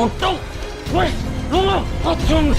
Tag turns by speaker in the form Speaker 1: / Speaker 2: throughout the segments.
Speaker 1: 动！喂，龙龙，停！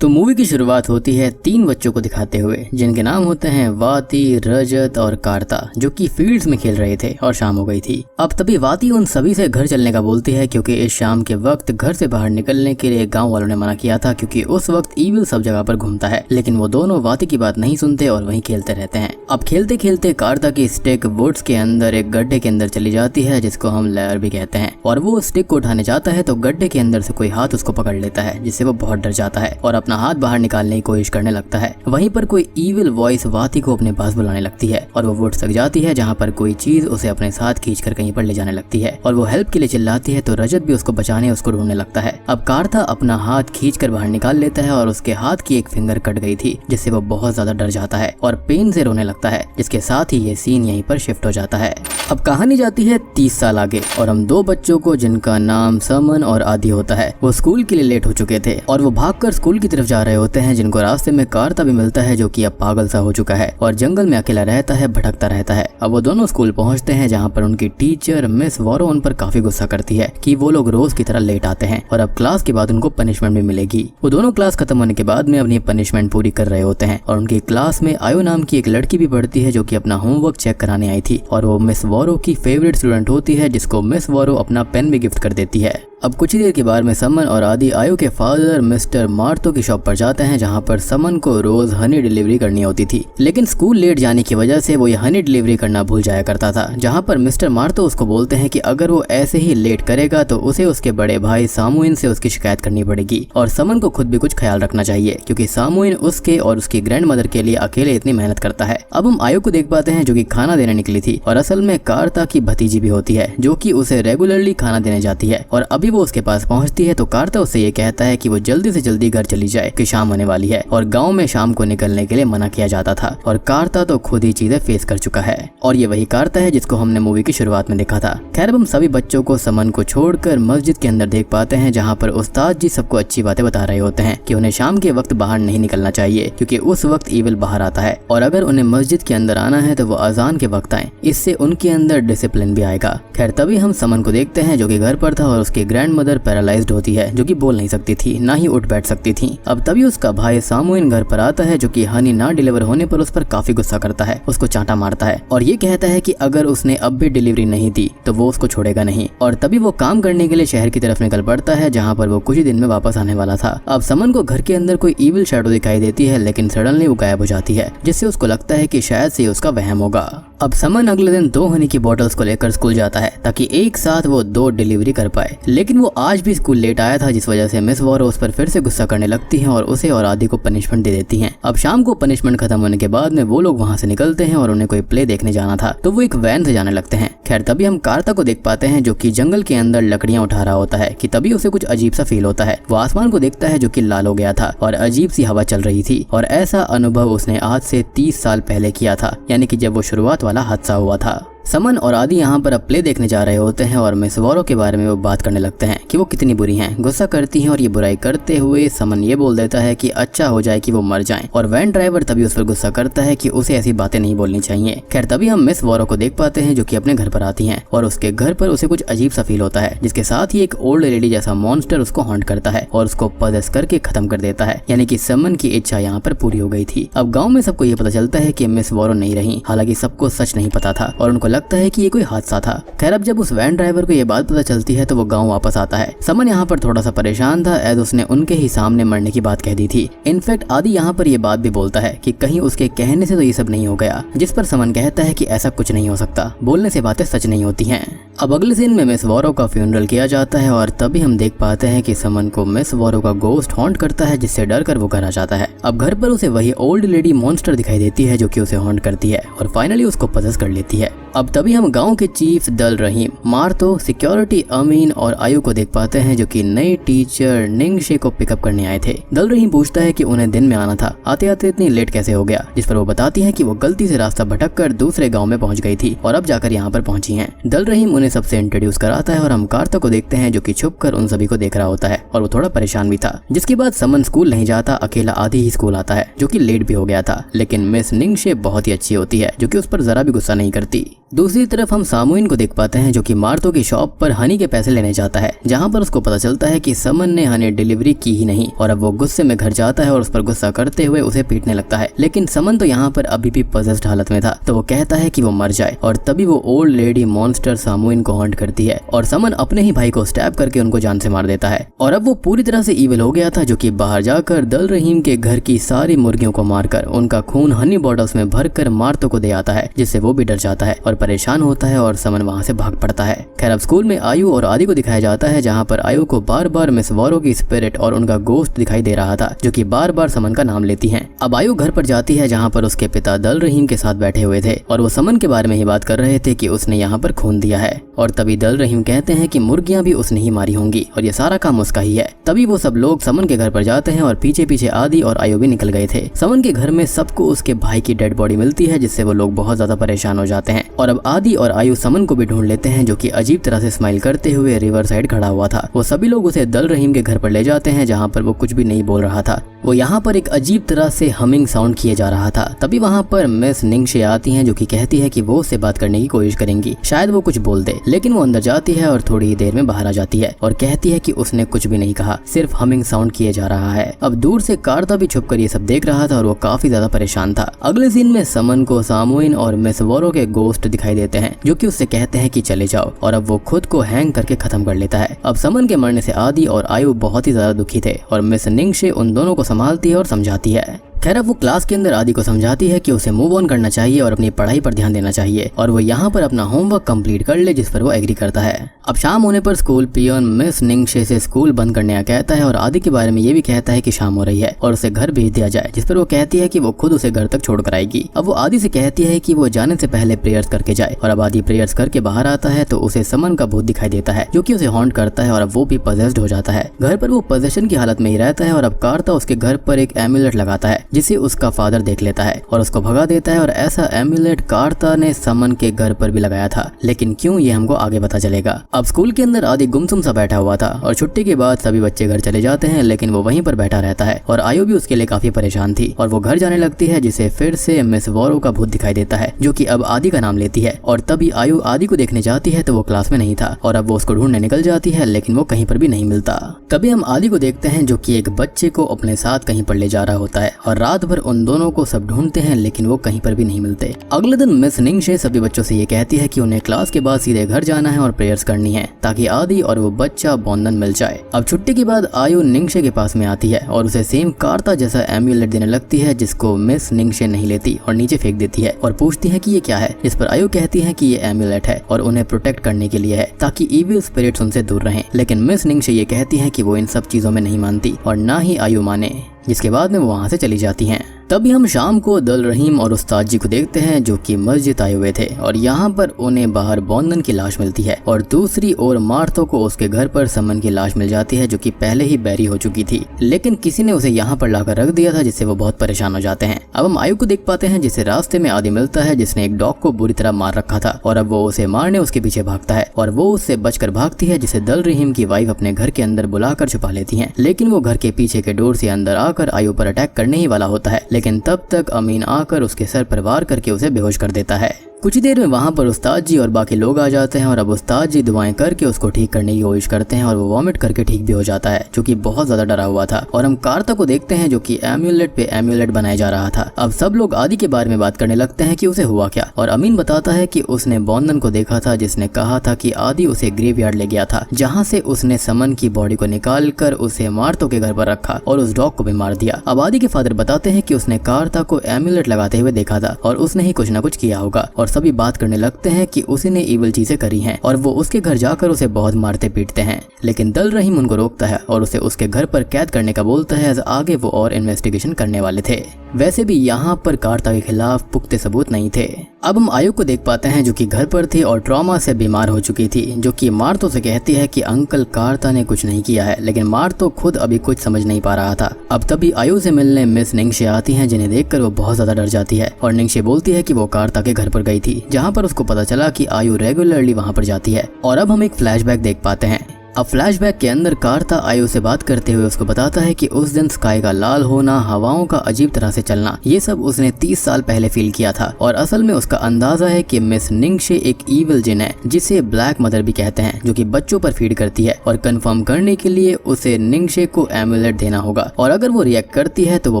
Speaker 2: तो मूवी की शुरुआत होती है 3 बच्चों को दिखाते हुए जिनके नाम होते हैं वाती, रजत और कार्ता, जो कि फील्ड्स में खेल रहे थे और शाम हो गई थी। अब तभी वाती उन सभी से घर चलने का बोलती है क्योंकि इस शाम के वक्त घर से बाहर निकलने के लिए गांव वालों ने मना किया था क्योंकि उस वक्त ईविल सब जगह पर घूमता है। लेकिन वो दोनों वाती की बात नहीं सुनते और वहीं खेलते रहते हैं। अब खेलते खेलते कार्ता की स्टिक वुड्स के अंदर एक गड्ढे के अंदर चली जाती है जिसको हम लेयर भी कहते हैं, और वो स्टिक को उठाने जाता है तो गड्ढे के अंदर से कोई हाथ उसको पकड़ लेता है जिससे वो बहुत डर जाता है और अपना हाथ बाहर निकालने की कोशिश करने लगता है। वहीं पर कोई ईविल वॉइस वाती को अपने पास बुलाने लगती है और वो वुड्स तक जाती है जहाँ पर कोई चीज उसे अपने साथ खींचकर कहीं पर ले जाने लगती है और वो हेल्प के लिए चिल्लाती है तो रजत भी उसको बचाने उसको ढूंढने लगता है। अब कार्ता अपना हाथ खींचकर बाहर निकाल लेता है और उसके हाथ की एक फिंगर कट गई थी जिससे वो बहुत ज्यादा डर जाता है और पेन से रोने लगता है, जिसके साथ ही ये सीन यहीं पर शिफ्ट हो जाता है। अब कहानी जाती है 30 साल आगे और हम 2 बच्चों को जिनका नाम समन और आदि होता है वो स्कूल के लिए लेट हो चुके थे और वो भागकर स्कूल की तरफ जा रहे होते हैं जिनको रास्ते में कार्ता भी मिलता है जो कि अब पागल सा हो चुका है और जंगल में अकेला रहता है, भटकता रहता है। अब वो दोनों स्कूल पहुंचते हैं जहाँ पर उनकी टीचर मिस वॉरो उन पर काफी गुस्सा करती है कि वो लोग रोज की तरह लेट आते हैं और अब क्लास के बाद उनको पनिशमेंट भी मिलेगी। वो दोनों क्लास खत्म होने के बाद में अपनी पनिशमेंट पूरी कर रहे होते हैं और उनकी क्लास में आयो नाम की एक लड़की भी पढ़ती है जो कि अपना होमवर्क चेक कराने आई थी और वो मिस वॉरो की फेवरेट स्टूडेंट होती है जिसको मिस वॉरो अपना पेन भी गिफ्ट कर देती है। अब कुछ ही देर के बाद में समन और आदि आयो के फादर मिस्टर मार्तो की शॉप पर जाते हैं जहाँ पर समन को रोज हनी डिलीवरी करनी होती थी, लेकिन स्कूल लेट जाने की वजह से वो ये हनी डिलीवरी करना भूल जाया करता था। जहाँ पर मिस्टर मार्तो उसको बोलते हैं कि अगर वो ऐसे ही लेट करेगा तो उसे उसके बड़े भाई सामुइन से उसकी शिकायत करनी पड़ेगी और समन को खुद भी कुछ ख्याल रखना चाहिए क्योंकि सामुइन उसके और उसकी ग्रैंड मदर के लिए अकेले इतनी मेहनत करता है। अब हम आयो को देख पाते हैं जो कि खाना देने निकली थी और असल में कार्ता की भतीजी भी होती है जो कि उसे रेगुलरली खाना देने जाती है और अभी वो उसके पास पहुंचती है तो कार्ता उससे ये कहता है कि वो जल्दी से जल्दी घर चली जाए कि शाम होने वाली है और गांव में शाम को निकलने के लिए मना किया जाता था और कार्ता तो खुद ही चीजें फेस कर चुका है और ये वही कार्ता है जिसको हमने मूवी की शुरुआत में देखा था। खैर हम सभी बच्चों को समन को छोड़कर मस्जिद के अंदर देख पाते हैं जहाँ पर उस्ताद जी सबको अच्छी बातें बता रहे होते हैं कि उन्हें शाम के वक्त बाहर नहीं निकलना चाहिए क्योंकि उस वक्त ईविल बाहर आता है और अगर उन्हें मस्जिद के अंदर आना है तो वो अजान के वक्त आए, इससे उनके अंदर डिसिप्लिन भी आएगा। खैर तभी हम समन को देखते हैं जो कि घर पर था और उसकी ग्रैंड मदर पैरालाइज्ड होती है जो कि बोल नहीं सकती थी, ना ही उठ बैठ सकती थी। अब तभी उसका भाई सामुइन घर पर आता है जो कि हनी ना डिलीवर होने पर उस पर काफी गुस्सा करता है, उसको चांटा मारता है और ये कहता है कि अगर उसने अब भी डिलीवरी नहीं दी तो वो उसको छोड़ेगा नहीं। और तभी वो काम करने के लिए शहर की तरफ निकल पड़ता है जहाँ पर वो कुछ ही दिन में वापस आने वाला था। अब समन को घर के अंदर कोई ईविल शैडो दिखाई देती है लेकिन सडनली वो गायब हो जाती है जिससे उसको लगता है कि शायद से उसका वहम होगा। अब समन अगले दिन 2 हनी की बोतल्स को लेकर स्कूल जाता है ताकि एक साथ वो 2 डिलीवरी कर पाए, लेकिन वो आज भी स्कूल लेट आया था जिस वजह से मिस वॉरो उस पर फिर से गुस्सा करने लगती है और उसे और आदि को पनिशमेंट दे देती हैं। अब शाम को पनिशमेंट खत्म होने के बाद में वो लोग वहाँ से निकलते हैं और उन्हें कोई प्ले देखने जाना था तो वो एक वैन से जाने लगते हैं। खैर तभी हम कार्ता को देख पाते हैं जो कि जंगल के अंदर लकड़ियां उठा रहा होता है कि तभी उसे कुछ अजीब सा फील होता है। वो आसमान को देखता है जो कि लाल हो गया था और अजीब सी हवा चल रही थी और ऐसा अनुभव उसने आज से 30 साल पहले किया था, यानी कि जब वो शुरुआत वाला हादसा हुआ था। समन और आदि यहाँ पर अब प्ले देखने जा रहे होते हैं और मिस वॉरो के बारे में वो बात करने लगते हैं कि वो कितनी बुरी हैं, गुस्सा करती हैं और ये बुराई करते हुए समन ये बोल देता है कि अच्छा हो जाए कि वो मर जाएं और वैन ड्राइवर तभी उस पर गुस्सा करता है कि उसे ऐसी बातें नहीं बोलनी चाहिए। खैर तभी हम मिस वॉरो को देख पाते हैं जो कि अपने घर पर आती हैं और उसके घर पर उसे कुछ अजीब सा फील होता है जिसके साथ ही एक ओल्ड लेडी जैसा मॉन्स्टर उसको हॉन्ट करता है और उसको पदस करके खत्म कर देता है, यानी कि समन की इच्छा यहाँ पर पूरी हो गई थी। अब गाँव में सबको ये पता चलता है कि मिस वॉरो नहीं रही, हालांकि सबको सच नहीं पता था और उनको लगता है कि ये कोई हादसा था। खैर अब जब उस वैन ड्राइवर को ये बात पता चलती है तो वो गांव वापस आता है। समन यहाँ पर थोड़ा सा परेशान था एज उसने उनके ही सामने मरने की बात कह दी थी। इनफैक्ट आदि यहाँ पर ये बात भी बोलता है कि कहीं उसके कहने से तो ये सब नहीं हो गया, जिस पर समन कहता है कि ऐसा कुछ नहीं हो सकता, बोलने से बातें सच नहीं होती हैं। अब अगले दिन में मिस वॉरो का फ्यूनरल किया जाता है और तभी हम देख पाते हैं कि समन को मिस वॉरो का गोस्ट हॉन्ट करता है जिससे डर कर वो घर आ जाता है। अब घर पर उसे वही ओल्ड लेडी मॉन्स्टर दिखाई देती है जो कि उसे हॉन्ट करती है और फाइनली उसको पजेस कर लेती है। अब तभी हम गांव के चीफ दल रहीम, मार्तो, सिक्योरिटी अमीन और आयु को देख पाते हैं जो कि नए टीचर निंगशे को पिकअप करने आए थे। दल रहीम पूछता है कि उन्हें दिन में आना था, आते आते इतनी लेट कैसे हो गया, जिस पर वो बताती है कि वो गलती से रास्ता भटक कर दूसरे गांव में पहुंच गई थी और अब जाकर यहाँ पर पहुंची हैं। दल रहीम उन्हें सबसे इंट्रोड्यूस कराता है और हम कार्ता को देखते हैं जो कि छुपकर उन सभी को देख रहा होता है और वो थोड़ा परेशान भी था। जिसके बाद समन स्कूल नहीं जाता, अकेला आदि ही स्कूल आता है जो कि लेट भी हो गया था, लेकिन मिस निंगशे बहुत ही अच्छी होती है जो कि उस पर जरा भी गुस्सा नहीं करती। दूसरी तरफ हम सामुइन को देख पाते हैं जो कि मार्तो की शॉप पर हनी के पैसे लेने जाता है, जहाँ पर उसको पता चलता है कि समन ने हनी डिलीवरी की ही नहीं और अब वो गुस्से में घर जाता है और उस पर गुस्सा करते हुए उसे पीटने लगता है। लेकिन समन तो यहाँ पर अभी भी पजेस्ड हालत में था, तो वो कहता है कि वो मर जाए और तभी वो ओल्ड लेडी मॉन्स्टर सामुइन को हॉन्ट करती है और समन अपने ही भाई को स्टैब करके उनको जान से मार देता है। और अब वो पूरी तरह से ईविल हो गया था, जो कि बाहर जाकर दल रहीम के घर की सारी मुर्गियों को मारकर उनका खून हनी बॉटल्स में भरकर मार्तो को दे आता है, जिससे वो भी डर जाता है और परेशान होता है और समन वहाँ से भाग पड़ता है। खैर अब स्कूल में आयु और आदि को दिखाया जाता है, जहाँ पर आयु को बार बार मिस वॉरो की स्पिरिट और उनका गोश्त दिखाई दे रहा था, जो कि बार बार समन का नाम लेती हैं। अब आयु घर पर जाती है, जहाँ पर उसके पिता दल रहीम के साथ बैठे हुए थे और वो समन के बारे में ही बात कर रहे थे कि उसने यहाँ पर खून दिया है। और तभी दल रहीम कहते हैं कि मुर्गियां भी उसने ही मारी होंगी और ये सारा काम उसका ही है। तभी वो सब लोग समन के घर पर जाते हैं और पीछे पीछे आदि और आयु भी निकल गए थे। समन के घर में सबको उसके भाई की डेड बॉडी मिलती है, जिससे वो लोग बहुत ज्यादा परेशान हो जाते हैं। और अब आदि और आयु समन को भी ढूंढ लेते हैं, जो कि अजीब तरह से स्माइल करते हुए रिवर साइड खड़ा हुआ था। वो सभी लोग उसे दल रहीम के घर पर ले जाते हैं, जहाँ पर वो कुछ भी नहीं बोल रहा था। वो यहाँ पर एक अजीब तरह से हमिंग साउंड किए जा रहा था। तभी वहाँ पर मिस निंगशे आती हैं, जो कि कहती है कि वो उससे बात करने की कोशिश करेंगी, शायद वो कुछ बोल दे। लेकिन वो अंदर जाती है और थोड़ी ही देर में बाहर आ जाती है और कहती है कि उसने कुछ भी नहीं कहा, सिर्फ हमिंग साउंड किए जा रहा है। अब दूर से कार्ता भी छुपकर ये सब देख रहा था और वो काफी ज्यादा परेशान था। अगले सीन में समन को सामुइन और मिस वॉरो के गोस्ट दिखाई देते हैं, जो कि उससे कहते हैं कि चले जाओ, और अब वो खुद को हैंग करके खत्म कर लेता है। अब समन के मरने से आदि और आयु बहुत ही ज्यादा दुखी थे और मिस निंगशे उन दोनों को संभालती है और समझाती है। खैर अब वो क्लास के अंदर आदि को समझाती है कि उसे मूव ऑन करना चाहिए और अपनी पढ़ाई पर ध्यान देना चाहिए और वो यहाँ पर अपना होमवर्क कंप्लीट कर ले, जिस पर वो एग्री करता है। अब शाम होने पर स्कूल पियोन मिस निंगशे से स्कूल बंद करने का कहता है और आदि के बारे में ये भी कहता है कि शाम हो रही है और उसे घर भेज दिया जाए, जिस पर वो कहती है कि वो खुद उसे घर तक छोड़ कर आएगी। अब वो आदि से कहती है कि वो जाने से पहले प्रेयर्स करके जाए और अब आदि प्रेयर्स करके बाहर आता है तो उसे समन का भूत दिखाई देता है, जो कि उसे हॉन्ट करता है और अब वो भी पजेस्ड हो जाता है। घर पर वो पोजेशन की हालत में ही रहता है और अब कार्ता उसके घर पर एक एम्यूलेट लगाता है, जिसे उसका फादर देख लेता है और उसको भगा देता है। और ऐसा एम्यूलेट कार्ता ने समन के घर पर भी लगाया था, लेकिन क्यों ये हमको आगे पता चलेगा। अब स्कूल के अंदर आदि गुमसुम सा बैठा हुआ था और छुट्टी के बाद सभी बच्चे घर चले जाते हैं, लेकिन वो वहीं पर बैठा रहता है और आयु भी उसके लिए काफी परेशान थी और वो घर जाने लगती है, जिसे फिर से मिस वॉरो का भूत दिखाई देता है, जो कि अब आदि का नाम लेती है। और तभी आयु आदि को देखने जाती है तो वो क्लास में नहीं था और अब वो उसको ढूंढने निकल जाती है, लेकिन वो कहीं पर भी नहीं मिलता। तभी हम आदि को देखते हैं, जो कि एक बच्चे को अपने साथ कहीं पर ले जा रहा होता है और रात भर उन दोनों को सब ढूंढते हैं, लेकिन वो कहीं पर भी नहीं मिलते। अगले दिन मिस निंगशे सभी बच्चों से ये कहती है कि उन्हें क्लास के बाद सीधे घर जाना है और प्रेयर्स करनी है, ताकि आदि और वो बच्चा बॉन्धन मिल जाए। अब छुट्टी के बाद आयु निंगशे के पास में आती है और उसे सेम कार्ता जैसा एम्यूलेट देने लगती है, जिसको मिस निंगशे नहीं लेती और नीचे फेंक देती है और पूछती है कि ये क्या है, जिस पर आयु कहती है कि ये एम्यूलेट है और उन्हें प्रोटेक्ट करने के लिए है, ताकि इविल स्पिरिट्स उनसे दूर रहें। लेकिन मिस निंगशे ये कहती है कि वो इन सब चीजों में नहीं मानती और ना ही आयु माने, जिसके बाद में वो वहाँ से चली जाती हैं। तभी हम शाम को दल रहीम और उस्ताद जी को देखते हैं, जो कि मस्जिद आए हुए थे और यहाँ पर उन्हें बाहर बॉन्धन की लाश मिलती है और दूसरी ओर मार्थो को उसके घर पर समन की लाश मिल जाती है, जो कि पहले ही बैरी हो चुकी थी, लेकिन किसी ने उसे यहाँ पर लाकर रख दिया था, जिससे वो बहुत परेशान हो जाते हैं। अब हम आयु को देख पाते हैं, जिसे रास्ते में आदि मिलता है, जिसने एक डॉग को बुरी तरह मार रखा था और अब वो उसे मारने उसके पीछे भागता है और वो उससे बचकर भागती है, जिसे दल रहीम की वाइफ अपने घर के अंदर बुलाकर छुपा लेती है। लेकिन वो घर के पीछे के डोर से अंदर आकर आयु पर अटैक करने ही वाला होता है, लेकिन तब तक अमीन आकर उसके सर पर वार करके उसे बेहोश कर देता है। कुछ देर में वहाँ पर उस्ताद जी और बाकी लोग आ जाते हैं और अब उस्ताद जी दुआएं करके उसको ठीक करने की कोशिश करते हैं और वो वॉमिट करके ठीक भी हो जाता है, जो कि बहुत ज्यादा डरा हुआ था। और हम कार्ता को देखते हैं, जो कि एम्यूलेट पे एम्यूलेट बनाया जा रहा था। अब सब लोग आदि के बारे में बात करने लगते हैं कि उसे हुआ क्या, और अमीन बताता है कि उसने बॉन्धन को देखा था, जिसने कहा था कि आदि उसे ग्रेवयार्ड ले गया था, जहाँ से उसने समन की बॉडी को निकाल कर उसे मार्थो के घर पर रखा और उस डॉग को भी मार दिया। अब आदि के फादर बताते हैं कि उसने कार्ता को एम्यूलेट लगाते हुए देखा था और उसने ही कुछ न कुछ किया होगा, और सभी बात करने लगते हैं कि उसने इविल चीजें करी हैं और वो उसके घर जाकर उसे बहुत मारते पीटते हैं। लेकिन दल रहीम उनको रोकता है और उसे उसके घर पर कैद करने का बोलता है, आगे वो और इन्वेस्टिगेशन करने वाले थे। वैसे भी यहाँ पर कार्ता के खिलाफ पुख्ते सबूत नहीं थे। अब हम आयु को देख पाते हैं, जो कि घर पर थी और ट्रॉमा से बीमार हो चुकी थी, जो कि मार्थो से कहती है कि अंकल कार्ता ने कुछ नहीं किया है, लेकिन मार्थो खुद अभी कुछ समझ नहीं पा रहा था। अब तभी आयु से मिलने मिस निंगशे आती हैं, जिन्हें देखकर वो बहुत ज्यादा डर जाती है और निंगशे बोलती है कि वो कार्ता के घर पर गई थी, जहाँ पर उसको पता चला कि आयु रेगुलरली वहाँ पर जाती है। और अब हम एक फ्लैशबैक देख पाते हैं। अब फ्लैशबैक के अंदर कार्ता आयु से बात करते हुए उसको बताता है कि उस दिन स्काई का लाल होना, हवाओं का अजीब तरह से चलना, ये सब उसने 30 साल पहले फील किया था। और असल में उसका अंदाजा है कि मिस निंगशे एक ईविल जिन है जिसे ब्लैक मदर भी कहते हैं, जो कि बच्चों पर फीड करती है। और कंफर्म करने के लिए उसे निंगशे को एम्यूलेट देना होगा, और अगर वो रिएक्ट करती है तो वो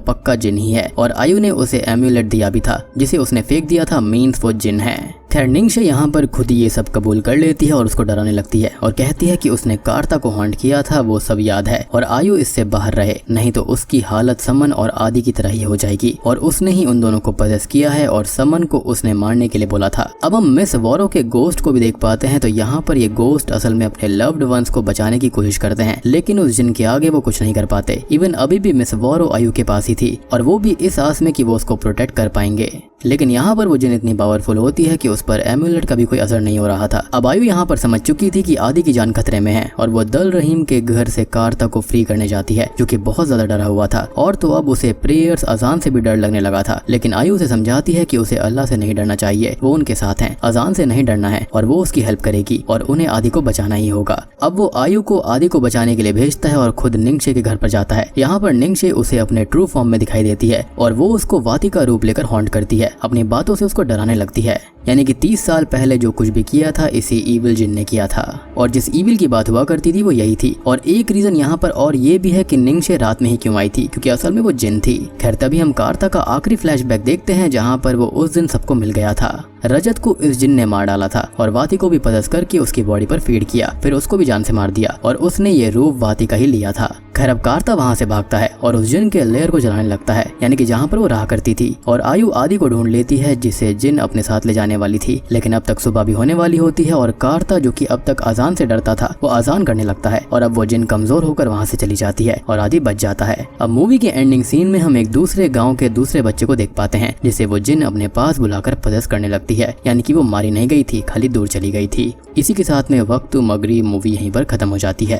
Speaker 2: पक्का जिन ही है। और आयु ने उसे एम्यूलेट दिया भी था जिसे उसने फेंक दिया था, मीन्स वो जिन है। खैर निंगशे यहाँ पर खुद ही ये सब कबूल कर लेती है और उसको डराने लगती है और कहती है कि उसने कार्ता को हॉन्ट किया था, वो सब याद है और आयु इससे बाहर रहे, नहीं तो उसकी हालत समन और आदि की तरह ही हो जाएगी। और उसने ही उन दोनों को पजेस किया है और समन को उसने मारने के लिए बोला था। अब हम मिस वॉरो के गोस्ट को भी देख पाते हैं, तो यहाँ पर ये गोस्ट असल में अपने लव्ड वंस को बचाने की कोशिश करते हैं, लेकिन उस जिन के आगे वो कुछ नहीं कर पाते। इवन अभी भी मिस वॉरो आयु के पास ही थी, और वो भी इस आस में कि वो उसको प्रोटेक्ट कर पाएंगे। लेकिन यहाँ पर वो जिन इतनी पावरफुल होती है कि उस पर एम्यूलेट का भी कोई असर नहीं हो रहा था। अब आयु यहाँ पर समझ चुकी थी कि आदि की जान खतरे में है, और वो दल रहीम के घर से कार्ता को फ्री करने जाती है, जो कि बहुत ज्यादा डरा हुआ था। और तो अब उसे प्रेयर्स, अजान से भी डर लगने लगा था, लेकिन आयु उसे समझाती है कि उसे अल्लाह से नहीं डरना चाहिए, वो उनके साथ हैं, अजान से नहीं डरना है और वो उसकी हेल्प करेगी और उन्हें आदि को बचाना ही होगा। अब वो आयु को आदि को बचाने के लिए भेजता है और खुद निंगशे के घर पर जाता है। यहाँ पर निंगशे उसे अपने ट्रू फॉर्म में दिखाई देती है और वो उसको वाती का रूप लेकर हॉन्ट करती है, अपनी बातों से उसको डराने लगती है। यानी कि 30 साल पहले जो कुछ भी किया था इसी ईविल जिन ने किया था, और जिस ईविल की बात हुआ करती थी वो यही थी। और एक रीजन यहाँ पर और ये भी है कि निंगशे रात में ही क्यों आई थी, क्योंकि असल में वो जिन थी। खैर तभी हम कार्ता का आखिरी फ्लैशबैक देखते हैं, जहाँ पर वो उस दिन सबको मिल गया था। रजत को इस जिन ने मार डाला था और वाती को भी पदस करके उसकी बॉडी पर फीड किया, फिर उसको भी जान से मार दिया और उसने ये रूप वाती का ही लिया था। खैर अब कार्ता वहाँ से भागता है और उस जिन के लेयर को जलाने लगता है, यानी कि जहाँ पर वो रहा करती थी। और आयु आदि को ढूंढ लेती है जिसे जिन अपने साथ ले जाने वाली थी, लेकिन अब तक सुबह भी होने वाली होती है और कार्ता जो कि अब तक अजान से डरता था वो अजान करने लगता है और अब वो जिन कमजोर होकर वहाँ से चली जाती है और आदि बच जाता है। अब मूवी के एंडिंग सीन में हम एक दूसरे गाँव के दूसरे बच्चे को देख पाते हैं जिसे वो जिन अपने पास बुलाकर पदस करने लगती है, यानी कि वो मारी नहीं गई थी, खाली दूर चली गई थी। इसी के साथ में वक्त मगरी मूवी यहीं पर खत्म हो जाती है।